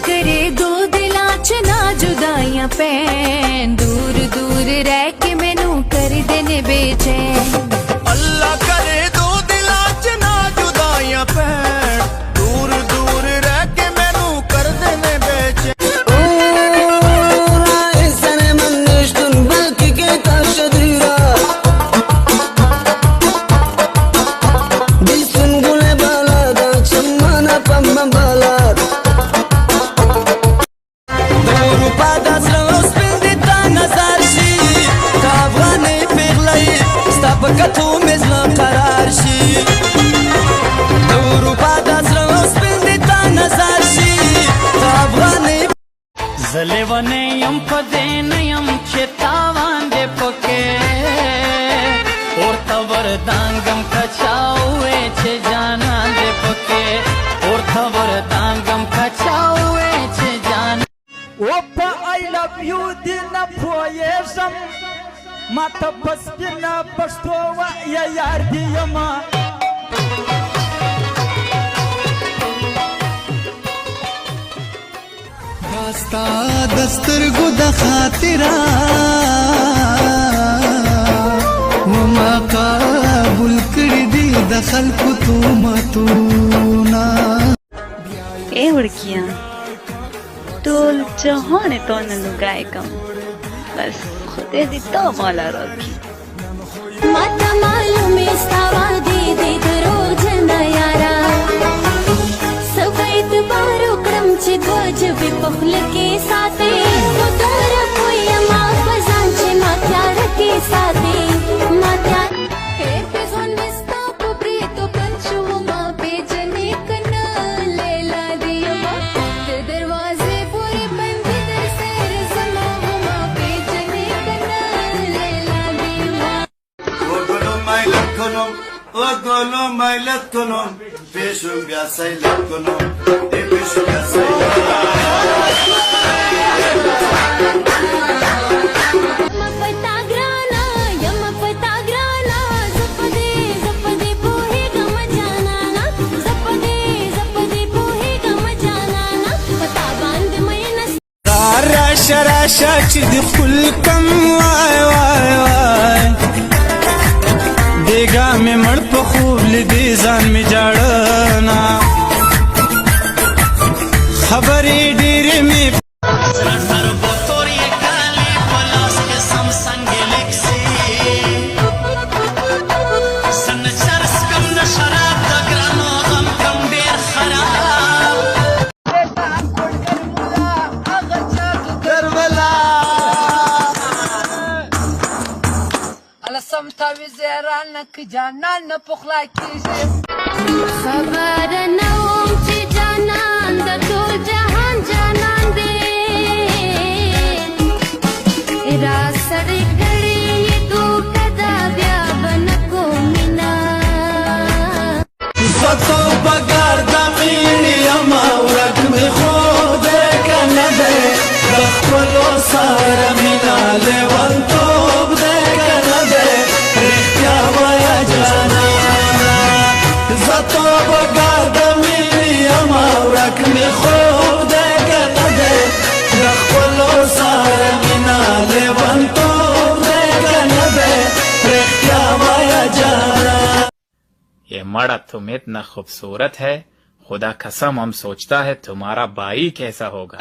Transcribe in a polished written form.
करे दो दिलां च ना जुदाइयां पैन, दूर दूर रह के मैनू कर देने बेचैन। अल्लाह करे दो दिलां च ना जुदाइयां पैन, दूर दूर रह के मैनू कर देने बेचैन। کتو مزل قرار شي اروپا د زړه سپین دي تا نظر شي افغاني زلي ونه يم پدې نه يم چې تاوان دې پکې اور تور دانګم کچاوې چې جانا دې پکې اور تور دانګم کچاوې چې جانا او په I love you دې نه پوهېږم ما ته بس بنا پښتو یا یار دی یما راستا دسترګو د خاطره وما قبول کړی دی د خلکو تومتونه اے ورکیاں ټول جهان ته نه لګای کوم بس خدای دې تو مولا راکړي ماته معلومه ستاوا دې دې دروغ جن یارا سوي اعتبار وکړم چې دوجبې په خوله کې ساتې ستور کوی ما فزان چې ما تیار کې ساتې ما تیار په ځون مستا په پریتو کنچو ما پیجنې کنه لیلا دی ما د دروازې پورې بند در سر زما ما پیجنې کنه لیلا دی ما وګلو مایلت کنم پیشو بیا سیلت کنم ای پیشو بیا سیلت راشه چې د خپل کم وای وای وای دیګا مې مړ په خوب لیدې ځان مې جاړنا خبرې ډېرې مې سمتاوي زيران که جانان نه پخلا کیږي خبر نه وم چې جانان د ټول جهان جانان دی را سړی کړي ټوټه دا بیا بنه کومینا ستو بګار د مینې اما ورک مې خو دې کنه دې د خپلو سره مینا لیوانتوب دې کنه دې رښتیا وایه جانا ستو بګار د مینې اما ورک مې خو دې کنه دې د خپلو سره مینا لیوانتوب دې کنه دې رښتیا وایه جانا ये मड़ा तुम इतना खूबसूरत है खुदा कसम हम सोचता है तुम्हारा भाई कैसा होगा।